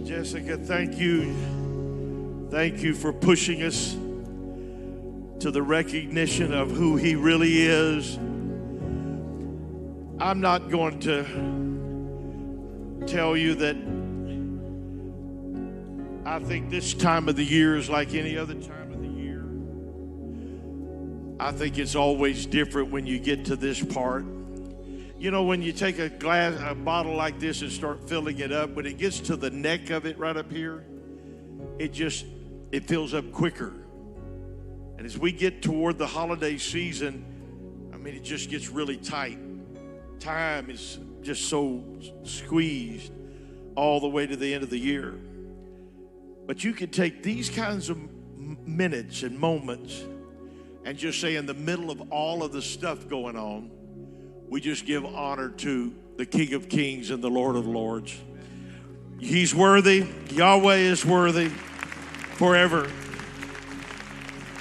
Jessica, thank you. Thank you for pushing us to the recognition of who He really is. I'm not going to tell you that I think this time of the year is like any other time of the year. I think it's always different when you get to this part. You know, when you take a bottle like this and start filling it up, when it gets to the neck of it right up here, it fills up quicker. And as we get toward the holiday season, I mean, it just gets really tight. Time is just so squeezed all the way to the end of the year. But you can take these kinds of minutes and moments and just say, in the middle of all of the stuff going on, we just give honor to the King of Kings and the Lord of Lords. He's worthy. Yahweh is worthy forever.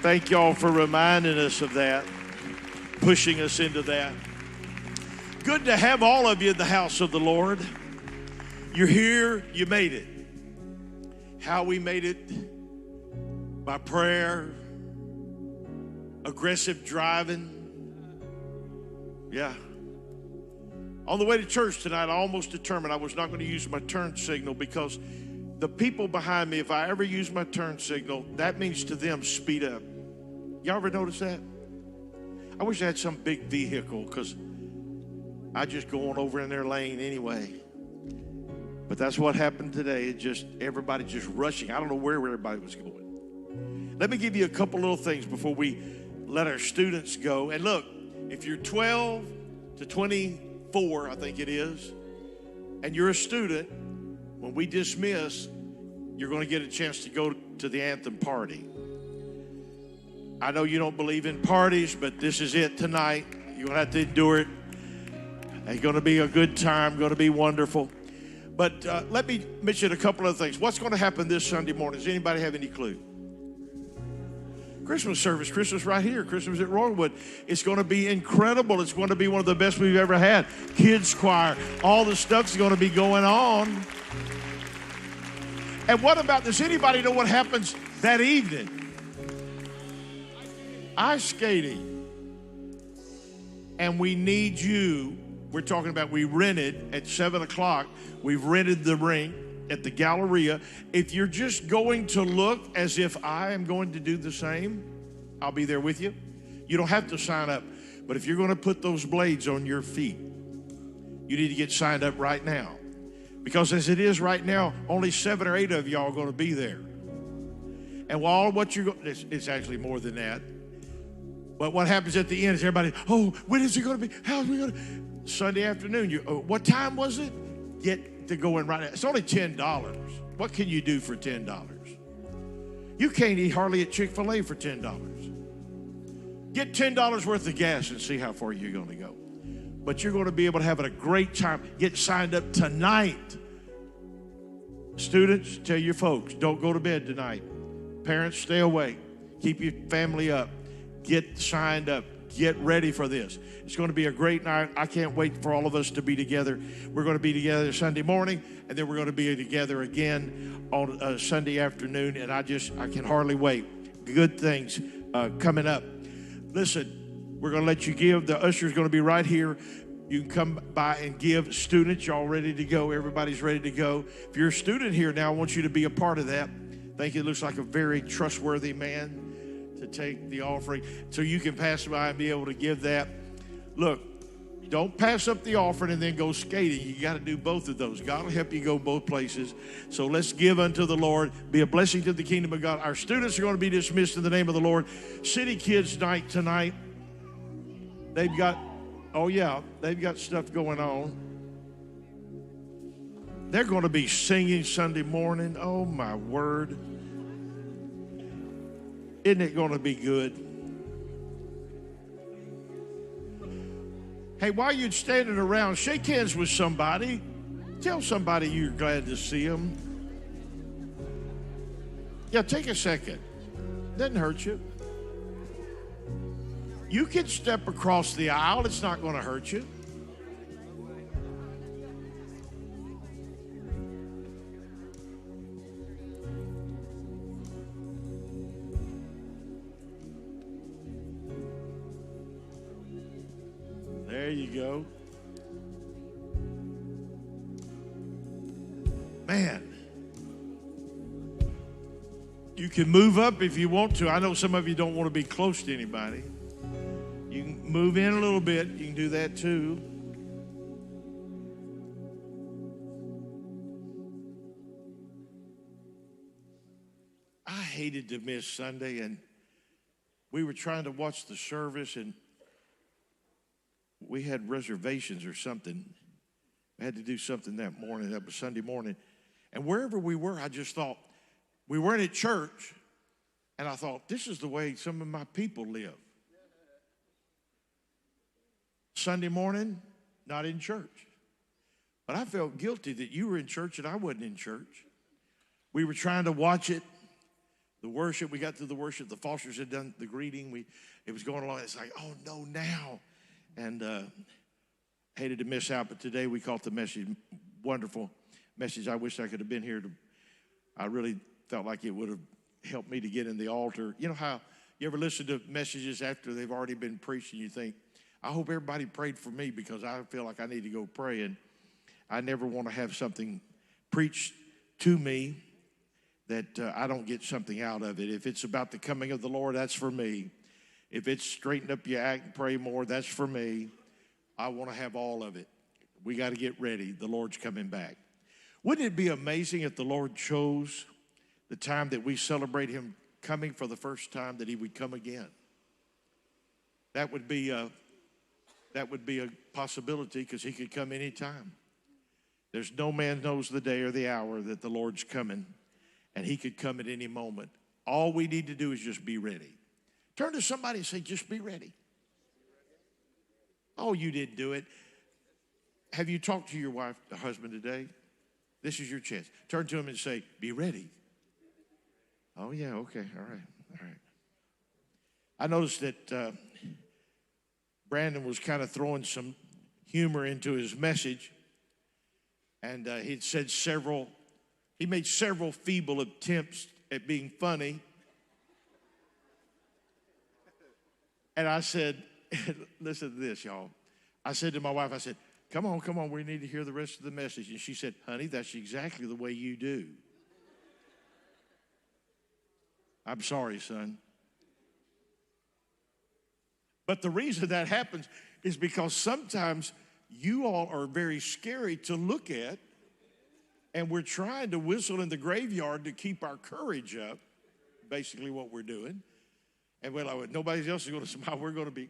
Thank y'all for reminding us of that, pushing us into that. Good to have all of you in the house of the Lord. You're here. You made it. How we made it? By prayer, aggressive driving. Yeah. On the way to church tonight, I almost determined I was not going to use my turn signal because the people behind me, if I ever use my turn signal, that means to them speed up. Y'all ever notice that? I wish I had some big vehicle because I just go on over in their lane anyway. But that's what happened today. Everybody just rushing. I don't know where everybody was going. Let me give you a couple little things before we let our students go. And look, if you're 12 to 24, I think it is, and you're a student, when we dismiss, you're going to get a chance to go to the anthem party. I know you don't believe in parties, but this is it tonight. You're going to have to endure it. It's going to be a good time, going to be wonderful. But let me mention a couple of things. What's going to happen this Sunday morning? Does anybody have any clue? Christmas service, Christmas right here, Christmas at Royalwood. It's going to be incredible. It's going to be one of the best we've ever had. Kids choir, all the stuff's going to be going on. And what about, does anybody know what happens that evening? Ice skating. And we need you. We're talking about, we rented at 7 o'clock. We've rented the rink at the Galleria. If you're just going to look as if I am going to do the same, I'll be there with you. You don't have to sign up. But if you're going to put those blades on your feet, you need to get signed up right now. Because as it is right now, only 7 or 8 of y'all are going to be there. And while what you're going, it's actually more than that. But what happens at the end is everybody, oh, when is it going to be? How is we going to? Sunday afternoon. What time was it? Get to go in right now. It's only $10. What can you do for $10? You can't eat hardly at Chick-fil-A for $10. Get $10 worth of gas and see how far you're going to go. But you're going to be able to have a great time. Get signed up tonight. Students, tell your folks, don't go to bed tonight. Parents, stay awake. Keep your family up. Get signed up. Get ready for this. It's going to be a great night. I can't wait for all of us to be together. We're going to be together Sunday morning, and then we're going to be together again on Sunday afternoon, and I can hardly wait. Good things coming up. Listen, we're going to let you give. The usher's going to be right here. You can come by and give. Students, y'all ready to go? Everybody's ready to go. If you're a student here now, I want you to be a part of that. I think it looks like a very trustworthy man to take the offering, so you can pass by and be able to give that. Look, don't pass up the offering and then go skating. You got to do both of those. God will help you go both places. So let's give unto the Lord. Be a blessing to the kingdom of God. Our students are going to be dismissed in the name of the Lord. City Kids Night tonight. They've got stuff going on. They're going to be singing Sunday morning. Oh, my word. Isn't it going to be good? Hey, while you're standing around, shake hands with somebody. Tell somebody you're glad to see them. Yeah, take a second. Doesn't hurt you. You can step across the aisle. It's not going to hurt you. you go. Man, you can move up if you want to. I know some of you don't want to be close to anybody. You can move in a little bit. You can do that too. I hated to miss Sunday, and we were trying to watch the service, and we had reservations or something. I had to do something that morning. That was Sunday morning. And wherever we were, I just thought, we weren't at church, and I thought, this is the way some of my people live. Sunday morning, not in church. But I felt guilty that you were in church and I wasn't in church. We were trying to watch it. The worship, we got through the worship. The Fosters had done the greeting. It was going along. It's like, oh, no, now. And hated to miss out, but today we caught the message. Wonderful message. I wish I could have been here. I really felt like it would have helped me to get in the altar. You know how you ever listen to messages after they've already been preached and you think, I hope everybody prayed for me because I feel like I need to go pray. And I never want to have something preached to me that I don't get something out of it. If it's about the coming of the Lord, that's for me. If it's straighten up your act and pray more, that's for me. I want to have all of it. We got to get ready. The Lord's coming back. Wouldn't it be amazing if the Lord chose the time that we celebrate him coming for the first time that he would come again? That would be a possibility because he could come anytime. There's no man knows the day or the hour that the Lord's coming, and he could come at any moment. All we need to do is just be ready. Turn to somebody and say, just be ready. Oh, you didn't do it. Have you talked to your wife, husband today? This is your chance. Turn to him and say, be ready. Oh, yeah, okay, all right. I noticed that Brandon was kind of throwing some humor into his message, and he made several feeble attempts at being funny. And I said, listen to this, y'all. I said to my wife, I said, come on, we need to hear the rest of the message. And she said, honey, that's exactly the way you do. I'm sorry, son. But the reason that happens is because sometimes you all are very scary to look at, and we're trying to whistle in the graveyard to keep our courage up, basically what we're doing. And we're like, nobody else is going to smile. We're going to be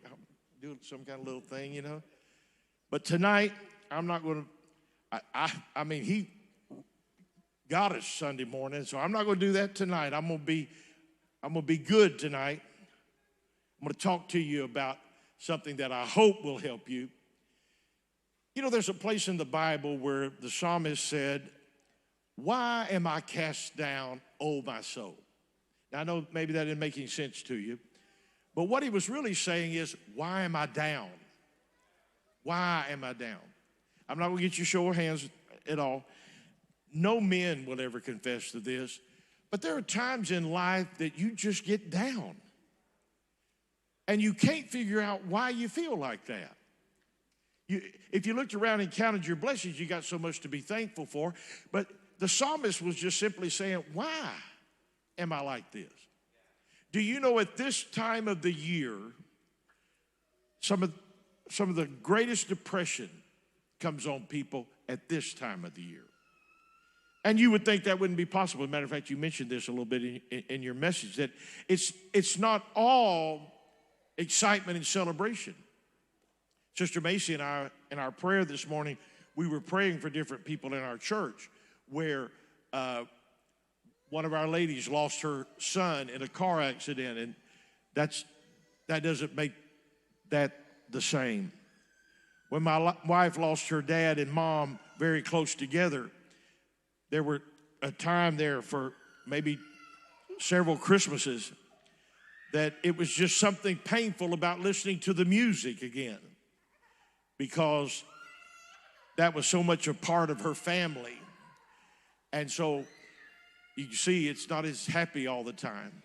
doing some kind of little thing, you know. But tonight, I'm not going to, I mean, he got us Sunday morning, so I'm not going to do that tonight. I'm going to be good tonight. I'm going to talk to you about something that I hope will help you. You know, there's a place in the Bible where the psalmist said, why am I cast down, O my soul? Now, I know maybe that didn't make any sense to you, but what he was really saying is, why am I down? Why am I down? I'm not going to get you show of hands at all. No men will ever confess to this, but there are times in life that you just get down, and you can't figure out why you feel like that. If you looked around and counted your blessings, you got so much to be thankful for, but the psalmist was just simply saying, why am I like this? Do you know at this time of the year, some of the greatest depression comes on people at this time of the year? And you would think that wouldn't be possible. As a matter of fact, you mentioned this a little bit in your message, that it's not all excitement and celebration. Sister Macy and I, in our prayer this morning, we were praying for different people in our church where one of our ladies lost her son in a car accident, and that doesn't make that the same. When my wife lost her dad and mom very close together, there were a time there for maybe several Christmases that it was just something painful about listening to the music again, because that was so much a part of her family. And so you can see it's not as happy all the time.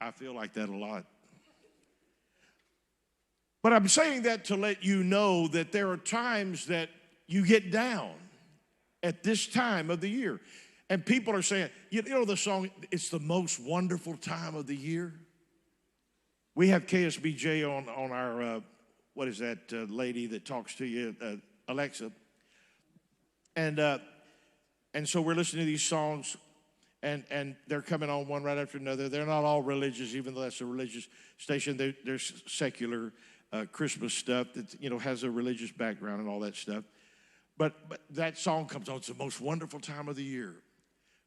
I feel like that a lot. But I'm saying that to let you know that there are times that you get down at this time of the year. And people are saying, you know the song, it's the most wonderful time of the year? We have KSBJ on our, what is that lady that talks to you, Alexa. And so we're listening to these songs, and they're coming on one right after another. They're not all religious, even though that's a religious station. There's secular Christmas stuff that, you know, has a religious background and all that stuff. But that song comes on. It's the most wonderful time of the year.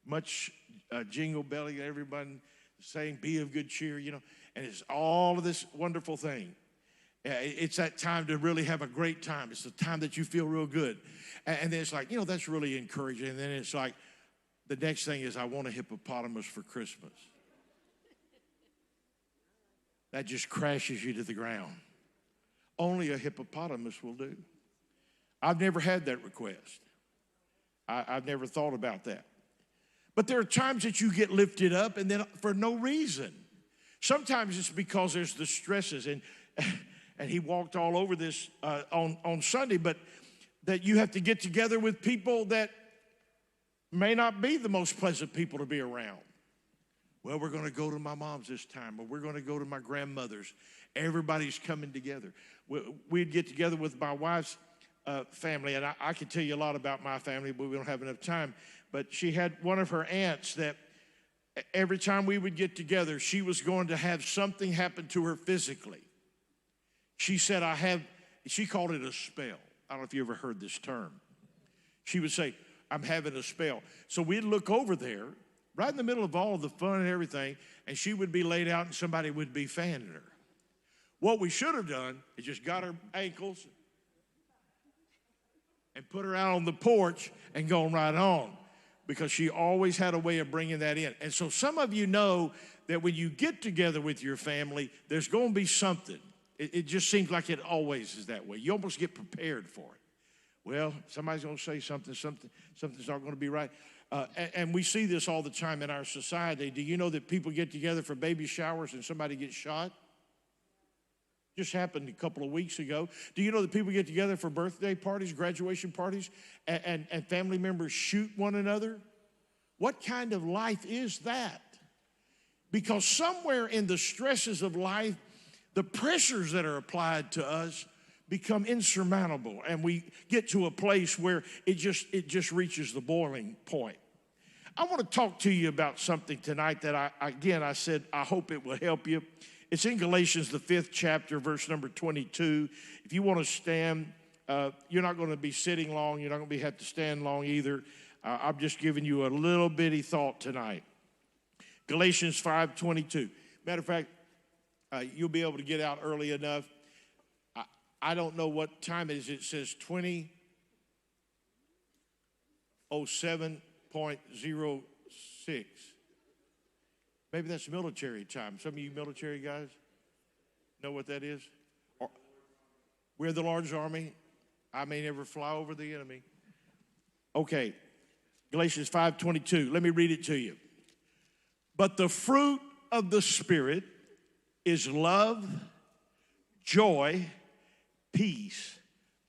Much jingle belling, everybody saying, be of good cheer, you know. And it's all of this wonderful thing. It's that time to really have a great time. It's the time that you feel real good. And then it's like, you know, that's really encouraging. And then it's like, the next thing is, I want a hippopotamus for Christmas. That just crashes you to the ground. Only a hippopotamus will do. I've never had that request. I've never thought about that. But there are times that you get lifted up and then for no reason. Sometimes it's because there's the stresses. And he walked all over this on Sunday, but that you have to get together with people that may not be the most pleasant people to be around. Well, we're going to go to my mom's this time, or we're going to go to my grandmother's. Everybody's coming together. We'd get together with my wife's family, and I could tell you a lot about my family, but we don't have enough time. But she had one of her aunts that every time we would get together, she was going to have something happen to her physically. She said, she called it a spell. I don't know if you ever heard this term. She would say, I'm having a spell. So we'd look over there, right in the middle of all of the fun and everything, and she would be laid out and somebody would be fanning her. What we should have done is just got her ankles and put her out on the porch and gone right on, because she always had a way of bringing that in. And so some of you know that when you get together with your family, there's going to be something. It just seems like it always is that way. You almost get prepared for it. Well, somebody's going to say something's not going to be right. And we see this all the time in our society. Do you know that people get together for baby showers and somebody gets shot? Just happened a couple of weeks ago. Do you know that people get together for birthday parties, graduation parties, and family members shoot one another? What kind of life is that? Because somewhere in the stresses of life, the pressures that are applied to us become insurmountable, and we get to a place where it just reaches the boiling point. I want to talk to you about something tonight that I said I hope it will help you. It's in Galatians, the 5th chapter, verse number 22. If you want to stand, you're not going to be sitting long. You're not going to have to stand long either. I'm just giving you a little bitty thought tonight. Galatians 5:22. Matter of fact, you'll be able to get out early enough. I don't know what time it is. It says 20:07.06. Maybe that's military time. Some of you military guys know what that is? We're the Lord's army. I may never fly over the enemy. Okay, Galatians 5:22. Let me read it to you. But the fruit of the Spirit is love, joy, peace,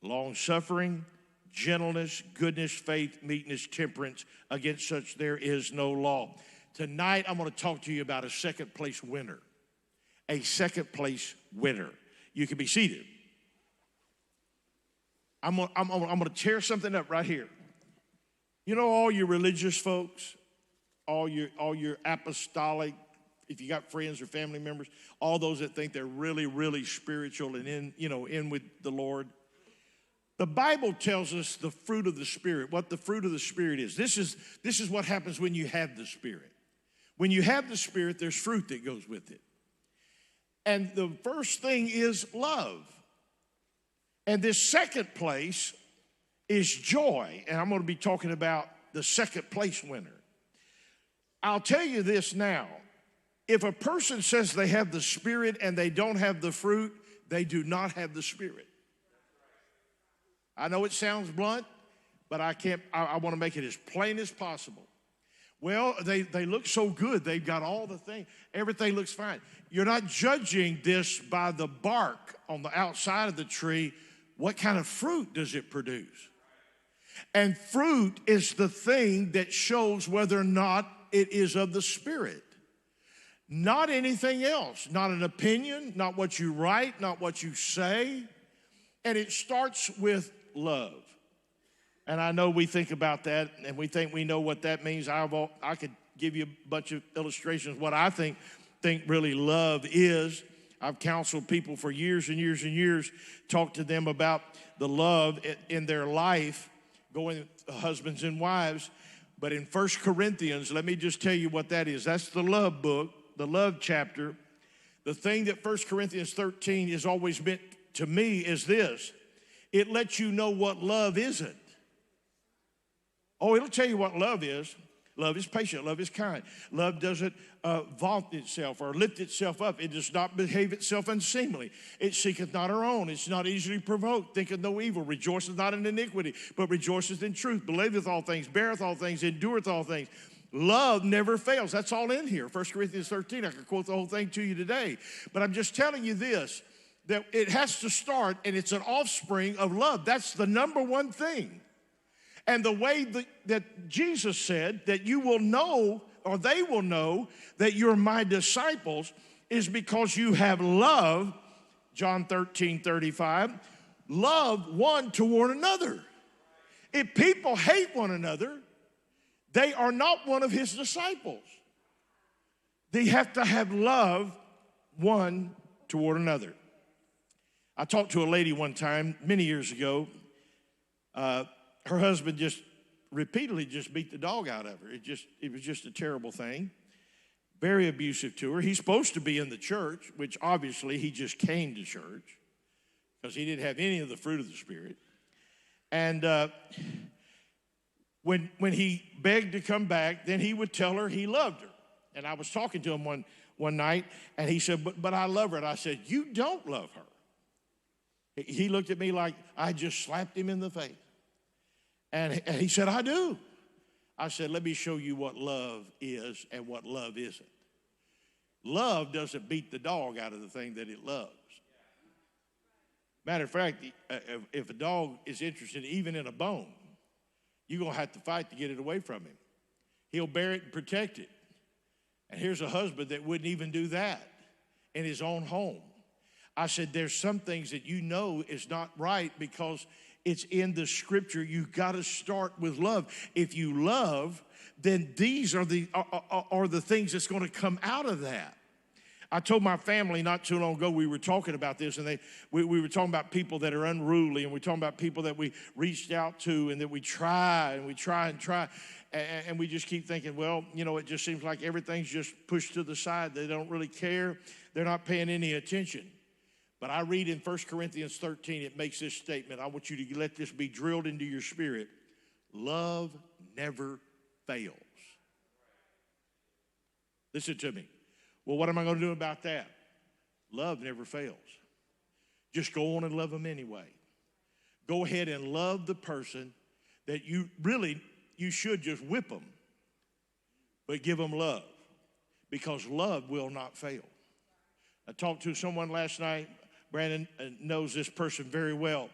long-suffering, gentleness, goodness, faith, meekness, temperance. Against such there is no law. Tonight, I'm going to talk to you about a second-place winner. A second-place winner. You can be seated. I'm going to tear something up right here. You know, all your religious folks, all your apostolic, if you got friends or family members, all those that think they're really, really spiritual and in with the Lord. The Bible tells us the fruit of the Spirit, what the fruit of the Spirit is. This is what happens when you have the Spirit. When you have the Spirit, there's fruit that goes with it. And the first thing is love. And this second place is joy. And I'm going to be talking about the second place winner. I'll tell you this now. If a person says they have the Spirit and they don't have the fruit, they do not have the Spirit. I know it sounds blunt, but I want to make it as plain as possible. Well, they look so good. They've got all the things. Everything looks fine. You're not judging this by the bark on the outside of the tree. What kind of fruit does it produce? And fruit is the thing that shows whether or not it is of the Spirit. Not anything else. Not an opinion, not what you write, not what you say. And it starts with love. And I know we think about that and we think we know what that means. I could give you a bunch of illustrations what I think really love is. I've counseled people for years and years and years, talked to them about the love in their life, going husbands and wives. But in 1 Corinthians, let me just tell you what that is. That's the love book, the love chapter. The thing that 1 Corinthians 13 has always meant to me is this. It lets you know what love isn't. Oh, it'll tell you what love is. Love is patient. Love is kind. Love doesn't vaunt itself or lift itself up. It does not behave itself unseemly. It seeketh not her own. It's not easily provoked. Thinketh no evil. Rejoiceth not in iniquity, but rejoiceth in truth. Believeth all things. Beareth all things. Endureth all things. Love never fails. That's all in here. 1 Corinthians 13. I could quote the whole thing to you today. But I'm just telling you this, that it has to start, and it's an offspring of love. That's the number one thing. And the way that Jesus said that you will know, or they will know, that you're my disciples is because you have love, John 13:35, love one toward another. If people hate one another, they are not one of his disciples. They have to have love one toward another. I talked to a lady one time many years ago. Her husband just repeatedly just beat the dog out of her. It was just a terrible thing. Very abusive to her. He's supposed to be in the church, which obviously he just came to church because he didn't have any of the fruit of the Spirit. And when he begged to come back, then he would tell her he loved her. And I was talking to him one night, and he said, but I love her. And I said, you don't love her. He looked at me like I just slapped him in the face. And he said, I do. I said, let me show you what love is and what love isn't. Love doesn't beat the dog out of the thing that it loves. Matter of fact, if a dog is interested even in a bone, you're going to have to fight to get it away from him. He'll bear it and protect it. And here's a husband that wouldn't even do that in his own home. I said, there's some things that you know is not right because it's in the scripture. You've got to start with love. If you love, then these are the things that's going to come out of that. I told my family not too long ago, we were talking about this, and we were talking about people that are unruly, and we're talking about people that we reached out to and that we try and we try and try. And we just keep thinking, well, you know, it just seems like everything's just pushed to the side. They don't really care. They're not paying any attention. But I read in 1 Corinthians 13, it makes this statement. I want you to let this be drilled into your spirit. Love never fails. Listen to me. Well, what am I going to do about that? Love never fails. Just go on and love them anyway. Go ahead and love the person that you should just whip them, but give them love, because love will not fail. I talked to someone last night. Brandon knows this person very well.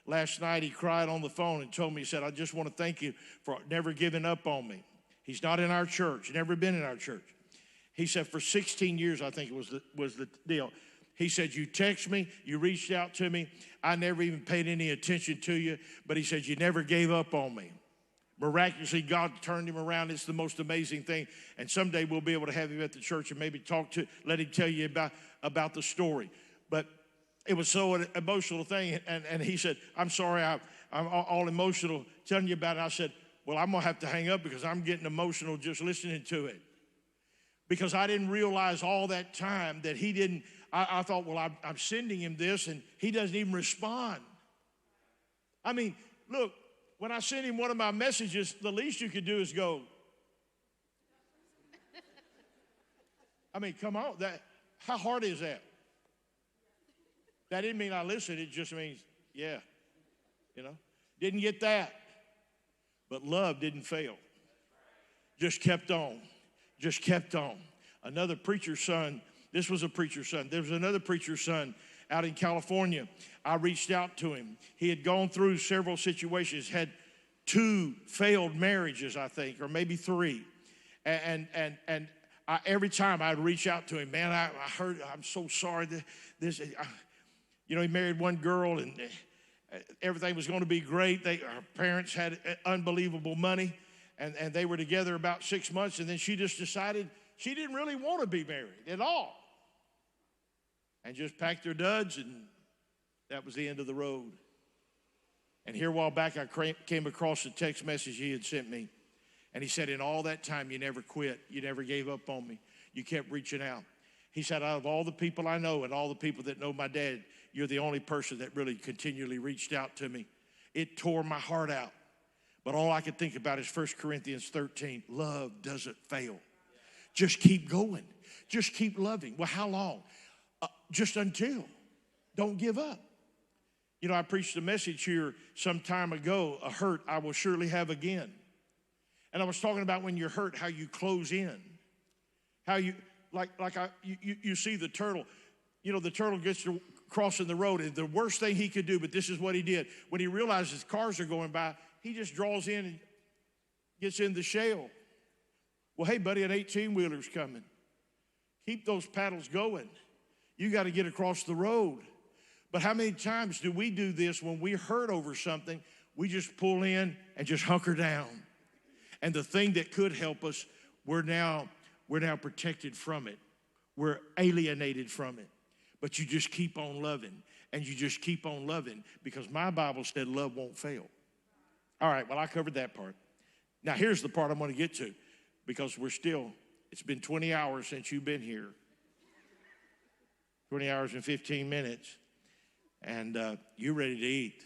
Last night he cried on the phone and told me, he said, I just want to thank you for never giving up on me. He's not in our church, never been in our church. He said for 16 years, I think it was the deal. He said, you text me, you reached out to me. I never even paid any attention to you, but he said, you never gave up on me. Miraculously, God turned him around. It's the most amazing thing. And someday we'll be able to have him at the church and maybe let him tell you about the story. But it was so an emotional thing. And he said, I'm sorry, I'm all emotional telling you about it. I said, well, I'm going to have to hang up because I'm getting emotional just listening to it. Because I didn't realize all that time that he didn't. I thought, well, I'm sending him this, and he doesn't even respond. I mean, look, when I send him one of my messages, the least you could do is go. I mean, come on. How hard is that? That didn't mean I listened. It just means, yeah, you know. Didn't get that. But love didn't fail. Just kept on. Just kept on. Another preacher's son, this was a preacher's son. There was another preacher's son out in California. I reached out to him. He had gone through several situations, had 2 failed marriages, I think, or maybe 3. And every time I'd reach out to him, man, I heard, I'm so sorry that this, he married one girl and everything was going to be great. Her parents had unbelievable money, and they were together about 6 months, and then she just decided she didn't really want to be married at all. And just packed her duds, and that was the end of the road. And here a while back, I came across a text message he had sent me. And he said, in all that time, you never quit. You never gave up on me. You kept reaching out. He said, out of all the people I know and all the people that know my dad, you're the only person that really continually reached out to me. It tore my heart out. But all I could think about is 1 Corinthians 13. Love doesn't fail. Just keep going. Just keep loving. Well, how long? Just until. Don't give up. I preached a message here some time ago, a hurt I will surely have again. And I was talking about when you're hurt, how you close in. How you, you see the turtle. The turtle gets to crossing the road. And the worst thing he could do, but this is what he did. When he realizes cars are going by, he just draws in and gets in the shale. Well, hey, buddy, an 18-wheeler's coming. Keep those paddles going. You got to get across the road. But how many times do we do this when we hurt over something? We just pull in and just hunker down. And the thing that could help us, we're now protected from it. We're alienated from it. But you just keep on loving, and you just keep on loving, because my Bible said love won't fail. All right, well, I covered that part. Now, here's the part I'm going to get to, because it's been 20 hours since you've been here. 20 hours and 15 minutes. And you're ready to eat.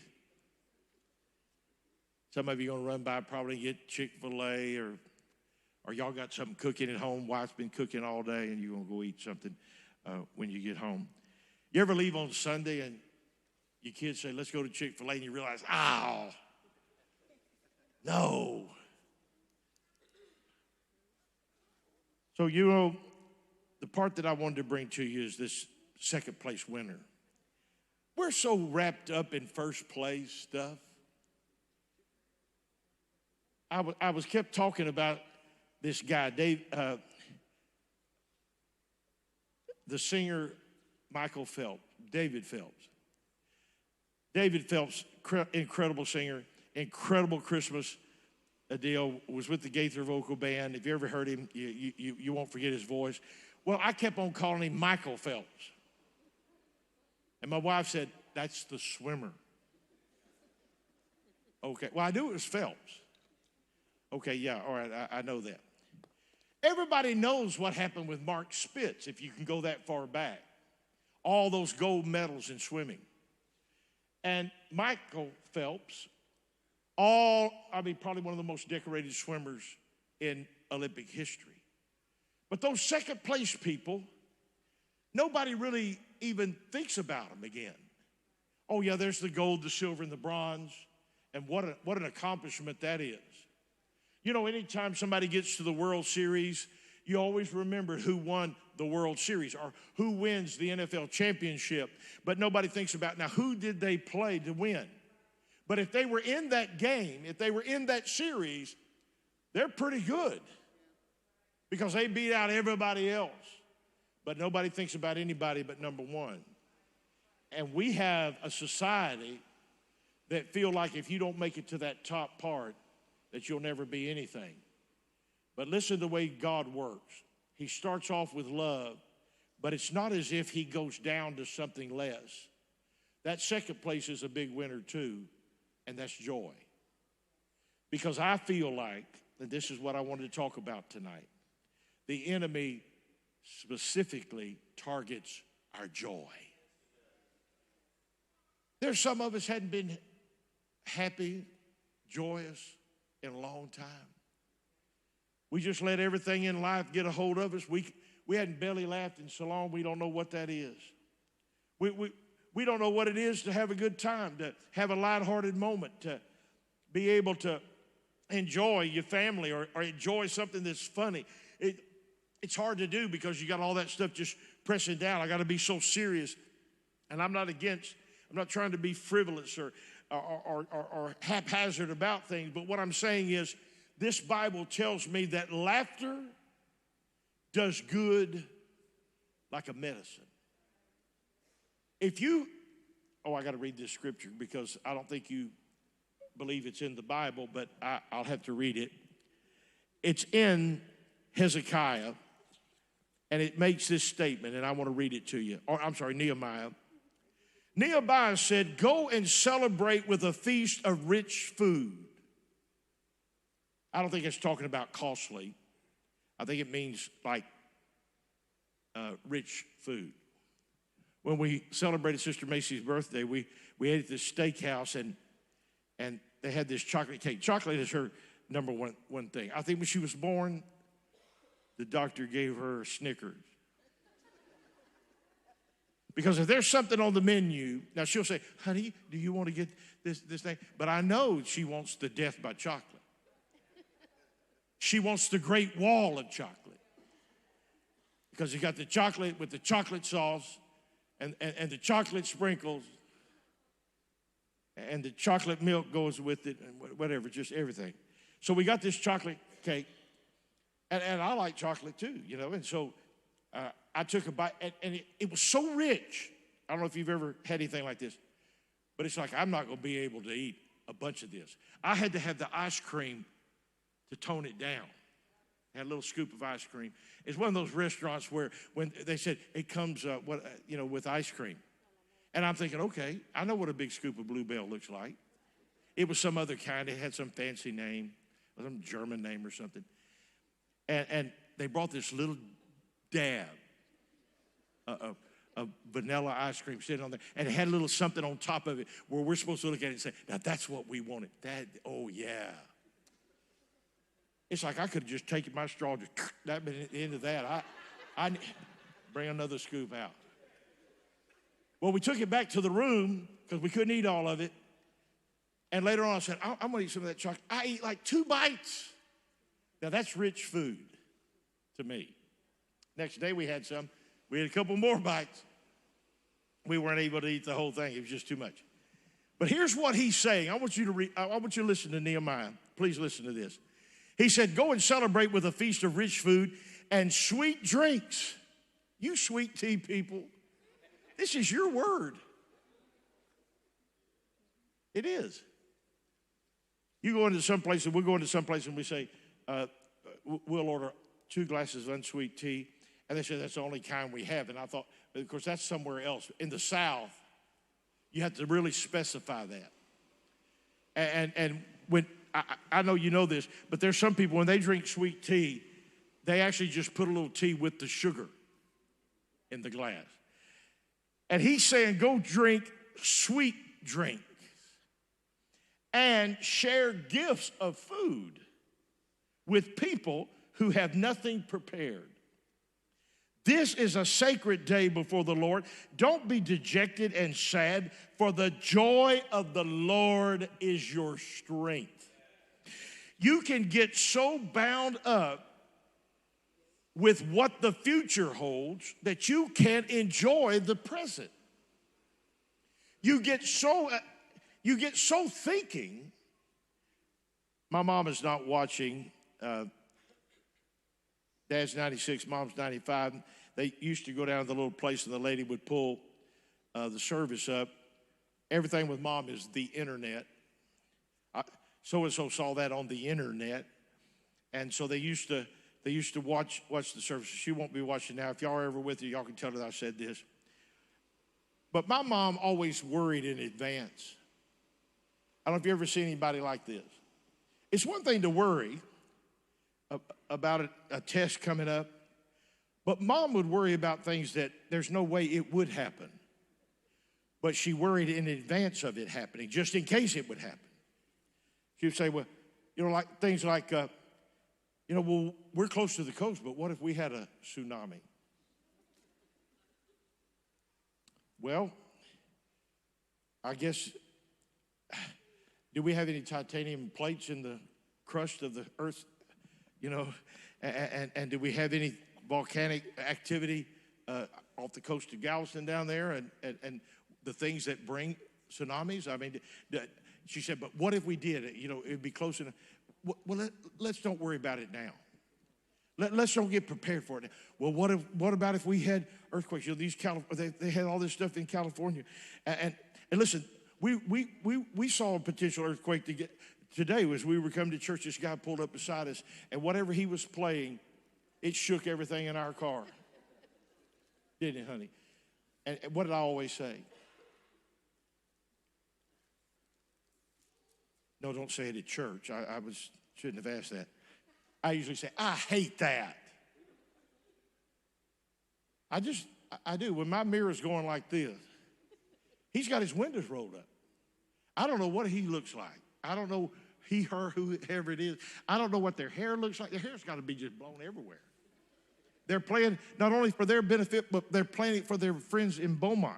Some of you are going to run by probably get Chick-fil-A or y'all got something cooking at home. Wife's been cooking all day and you're going to go eat something when you get home. You ever leave on Sunday and your kids say, let's go to Chick-fil-A, and you realize, no. So, the part that I wanted to bring to you is this second place winner. We're so wrapped up in first place stuff. I was kept talking about this guy, Dave, the singer David Phelps. David Phelps, incredible singer, incredible Christmas deal, was with the Gaither Vocal Band. If you ever heard him, you won't forget his voice. Well, I kept on calling him Michael Phelps. And my wife said, that's the swimmer. Okay, well, I knew it was Phelps. Okay, yeah, all right, I know that. Everybody knows what happened with Mark Spitz, if you can go that far back. All those gold medals in swimming. And Michael Phelps, probably one of the most decorated swimmers in Olympic history. But those second place people, nobody really even thinks about them again. Oh yeah, there's the gold, the silver, and the bronze. And what an accomplishment that is. Anytime somebody gets to the World Series, you always remember who won the World Series or who wins the NFL championship. But nobody thinks about, now, who did they play to win? But if they were in that game, if they were in that series, they're pretty good because they beat out everybody else. But nobody thinks about anybody but number one. And we have a society that feel like if you don't make it to that top part, that you'll never be anything. But listen to the way God works. He starts off with love, but it's not as if he goes down to something less. That second place is a big winner too, and that's joy. Because I feel like, and this is what I wanted to talk about tonight, the enemy specifically targets our joy. There's some of us hadn't been happy, joyous in a long time. We just let everything in life get a hold of us. We hadn't belly laughed in so long, we don't know what that is. We don't know what it is to have a good time, to have a lighthearted moment, to be able to enjoy your family or enjoy something that's funny. It's hard to do because you got all that stuff just pressing down. I got to be so serious. And I'm not trying to be frivolous or haphazard about things. But what I'm saying is this Bible tells me that laughter does good like a medicine. I got to read this scripture because I don't think you believe it's in the Bible, but I'll have to read it. It's in Hezekiah, and it makes this statement, and I want to read it to you. Nehemiah. Nehemiah said, go and celebrate with a feast of rich food. I don't think it's talking about costly. I think it means like rich food. When we celebrated Sister Macy's birthday, we ate at this steakhouse, and they had this chocolate cake. Chocolate is her number one thing. I think when she was born, the doctor gave her Snickers. Because if there's something on the menu, now she'll say, honey, do you want to get this thing? But I know she wants the death by chocolate. She wants the Great Wall of chocolate. Because you got the chocolate with the chocolate sauce and the chocolate sprinkles. And the chocolate milk goes with it and whatever, just everything. So we got this chocolate cake. And I like chocolate too, And so I took a bite, and it was so rich. I don't know if you've ever had anything like this. But it's like, I'm not going to be able to eat a bunch of this. I had to have the ice cream to tone it down. I had a little scoop of ice cream. It's one of those restaurants where when they said it comes with ice cream. And I'm thinking, okay, I know what a big scoop of Bluebell looks like. It was some other kind. It had some fancy name, some German name or something. And they brought this little dab of vanilla ice cream sitting on there. And it had a little something on top of it where we're supposed to look at it and say, now that's what we wanted. Oh, yeah. It's like I could have just taken my straw, just that been at the end of that. I bring another scoop out. Well, we took it back to the room because we couldn't eat all of it. And later on I said, I'm going to eat some of that chocolate. I ate like 2 bites. Now that's rich food to me. Next day we had some. We had a couple more bites. We weren't able to eat the whole thing. It was just too much. But here's what he's saying. I want you to listen to Nehemiah. Please listen to this. He said, go and celebrate with a feast of rich food and sweet drinks. You sweet tea people. This is your word. It is. You go into some place, and we'll go into some place, and we say, we'll order 2 glasses of unsweet tea. And they said, that's the only kind we have. And I thought, of course, that's somewhere else. In the South, you have to really specify that. And when, I know you know this, but there's some people, when they drink sweet tea, they actually just put a little tea with the sugar in the glass. And he's saying, go drink sweet drinks and share gifts of food with people who have nothing prepared. This is a sacred day before the Lord. Don't be dejected and sad, for the joy of the Lord is your strength. You can get so bound up with what the future holds that you can't enjoy the present. You get so thinking. My mom is not watching. Dad's 96, mom's 95. They used to go down to the little place and the lady would pull the service up. Everything with mom is the internet. So-and-so saw that on the internet. And so they used to watch the service. She won't be watching now. If y'all are ever with her, y'all can tell her that I said this. But my mom always worried in advance. I don't know if you ever seen anybody like this. It's one thing to worry about a test coming up, but mom would worry about things that there's no way it would happen. But she worried in advance of it happening, just in case it would happen. She would say, well, like things like, well, we're close to the coast, but what if we had a tsunami? Well, I guess, do we have any titanium plates in the crust of the earth, you know, and do we have any volcanic activity off the coast of Galveston down there and the things that bring tsunamis? I mean, she said, but what if we did? You know, it'd be close enough. Well, let's don't worry about it now. Let's don't get prepared for it. Well, what about if we had earthquakes? You know, they had all this stuff in California, and listen, we saw a potential earthquake today as we were coming to church. This guy pulled up beside us, and whatever he was playing, it shook everything in our car. Didn't it, honey? And what did I always say? No, don't say it at church. I shouldn't have asked that. I usually say, I hate that. I do. When my mirror's going like this, he's got his windows rolled up. I don't know what he looks like. I don't know he, her, whoever it is. I don't know what their hair looks like. Their hair's got to be just blown everywhere. They're playing not only for their benefit, but they're playing it for their friends in Beaumont.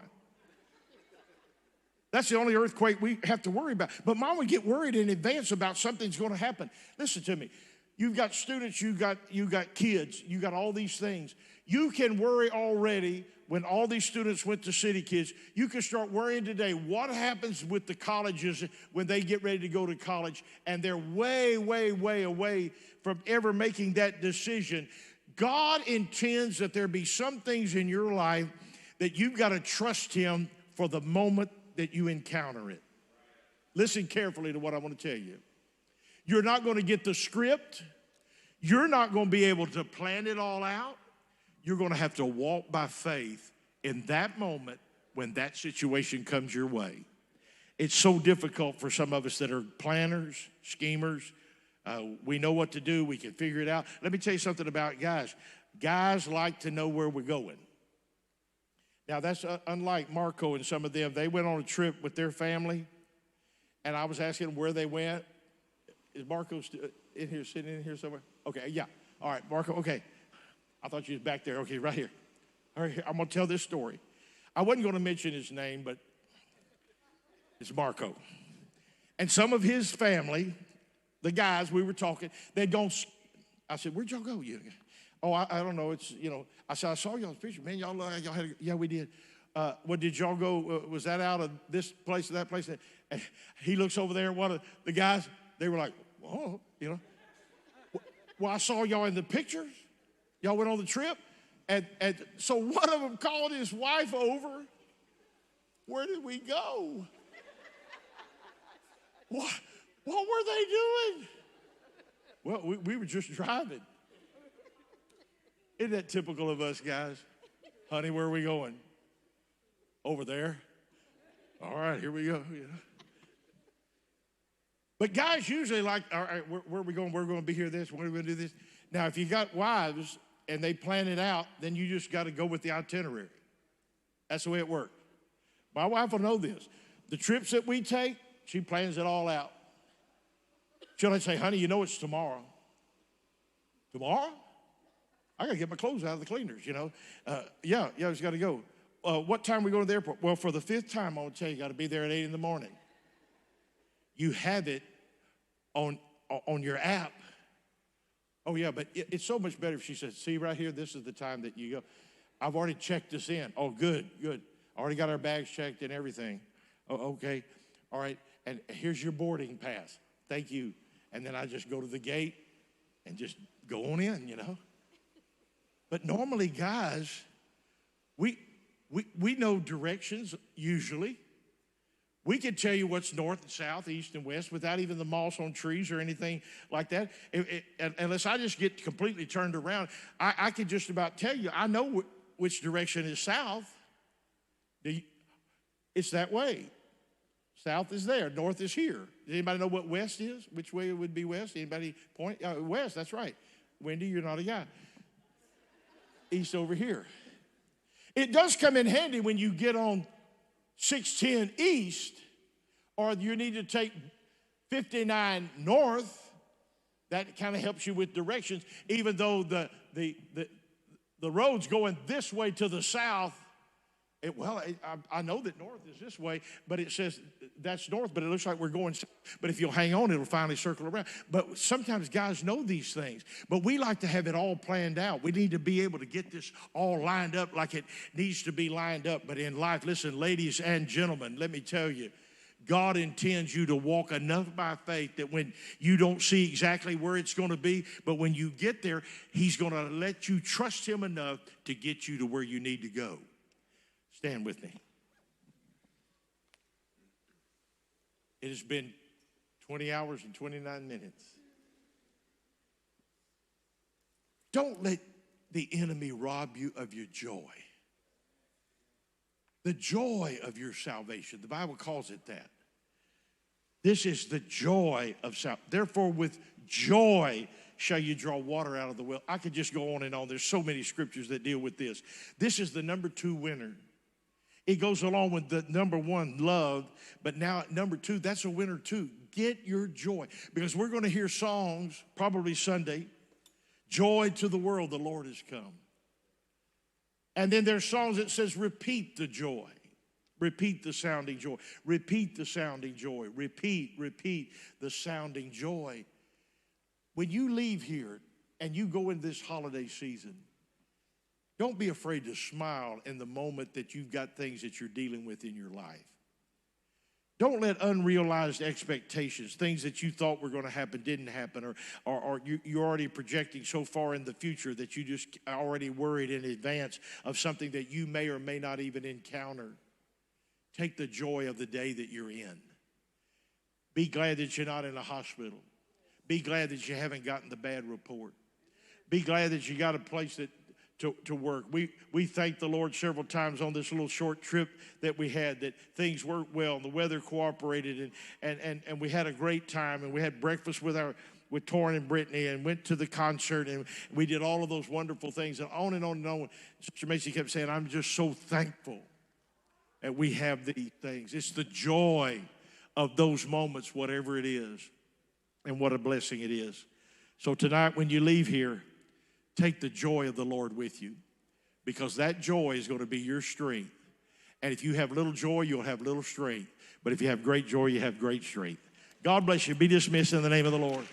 That's the only earthquake we have to worry about. But Mom would get worried in advance about something's going to happen. Listen to me. You've got students, you got kids, you got all these things. You can worry already when all these students went to City Kids. You can start worrying today. What happens with the colleges when they get ready to go to college and they're way, way, way away from ever making that decision? God intends that there be some things in your life that you've got to trust Him for the moment that you encounter it. Listen carefully to what I want to tell you. You're not going to get the script. You're not going to be able to plan it all out. You're going to have to walk by faith in that moment when that situation comes your way. It's so difficult for some of us that are planners, schemers. We know what to do. We can figure it out. Let me tell you something about guys. Guys like to know where we're going. Now, that's unlike Marco and some of them. They went on a trip with their family, and I was asking them where they went. Is Marco in here, sitting in here somewhere? Okay, yeah. All right, Marco, okay. I thought you was back there. Okay, right here. All right, I'm going to tell this story. I wasn't going to mention his name, but it's Marco. And some of his family, the guys we were talking, they'd gone. I said, where'd y'all go? Oh, I don't know. It's, you know, I said, I saw y'all's picture. Man, y'all had, yeah, we did. What did y'all go, was that out of this place to that place? And he looks over there, one of the guys, they were like, oh, you know. Well, I saw y'all in the pictures. Y'all went on the trip. And so one of them called his wife over. Where did we go? What were they doing? Well, we were just driving. Isn't that typical of us, guys? Honey, where are we going? Over there. All right, here we go. Yeah. But guys usually like, all right, where are we going? We're going to be here this. We're going to do this. Now, if you got wives and they plan it out, then you just got to go with the itinerary. That's the way it works. My wife will know this. The trips that we take, she plans it all out. She'll say, honey, you know it's tomorrow. Tomorrow? I got to get my clothes out of the cleaners, you know. Yeah, it's got to go. What time are we going to the airport? Well, for the fifth time, I will tell you, got to be there at 8 in the morning. You have it on your app. Oh, yeah, but it's so much better if she says, see right here, this is the time that you go. I've already checked this in. Oh, good. Already got our bags checked and everything. Oh, okay. All right, and here's your boarding pass. Thank you. And then I just go to the gate and just go on in, you know. But normally, guys, we know directions usually. We can tell you what's north and south, east and west without even the moss on trees or anything like that. Unless I just get completely turned around, I can just about tell you, I know which direction is south. It's that way. South is there, north is here. Does anybody know what west is? Which way it would be west? Anybody point? West, that's right. Wendy, you're not a guy. East over here. It does come in handy when you get on 610 east, or you need to take 59 north. That kind of helps you with directions, even though the road's going this way to the south, I know that north is this way, but it says that's north, but it looks like we're going south. But if you'll hang on, it'll finally circle around. But sometimes guys know these things, but we like to have it all planned out. We need to be able to get this all lined up like it needs to be lined up. But in life, listen, ladies and gentlemen, let me tell you, God intends you to walk enough by faith that when you don't see exactly where it's going to be, but when you get there, he's going to let you trust him enough to get you to where you need to go. Stand with me. It has been 20 hours and 29 minutes. Don't let the enemy rob you of your joy. The joy of your salvation. The Bible calls it that. This is the joy of salvation. Therefore, with joy shall you draw water out of the well. I could just go on and on. There's so many scriptures that deal with this. This is the number 2 winner. It goes along with the number 1, love, but now number 2, that's a winner too. Get your joy, because we're going to hear songs, probably Sunday, joy to the world, the Lord has come. And then there's songs that says repeat the joy, repeat the sounding joy, repeat the sounding joy, repeat the sounding joy. When you leave here and you go in this holiday season, don't be afraid to smile in the moment that you've got things that you're dealing with in your life. Don't let unrealized expectations, things that you thought were going to happen, didn't happen, or you're already projecting so far in the future that you just already worried in advance of something that you may or may not even encounter. Take the joy of the day that you're in. Be glad that you're not in a hospital. Be glad that you haven't gotten the bad report. Be glad that you got a place that to work. We thanked the Lord several times on this little short trip that we had that things worked well and the weather cooperated and we had a great time, and we had breakfast with Torrin and Brittany and went to the concert, and we did all of those wonderful things, and on and on and on. Sister Macy kept saying, I'm just so thankful that we have these things. It's the joy of those moments, whatever it is, and what a blessing it is. So tonight when you leave here, take the joy of the Lord with you, because that joy is going to be your strength. And if you have little joy, you'll have little strength. But if you have great joy, you have great strength. God bless you. Be dismissed in the name of the Lord.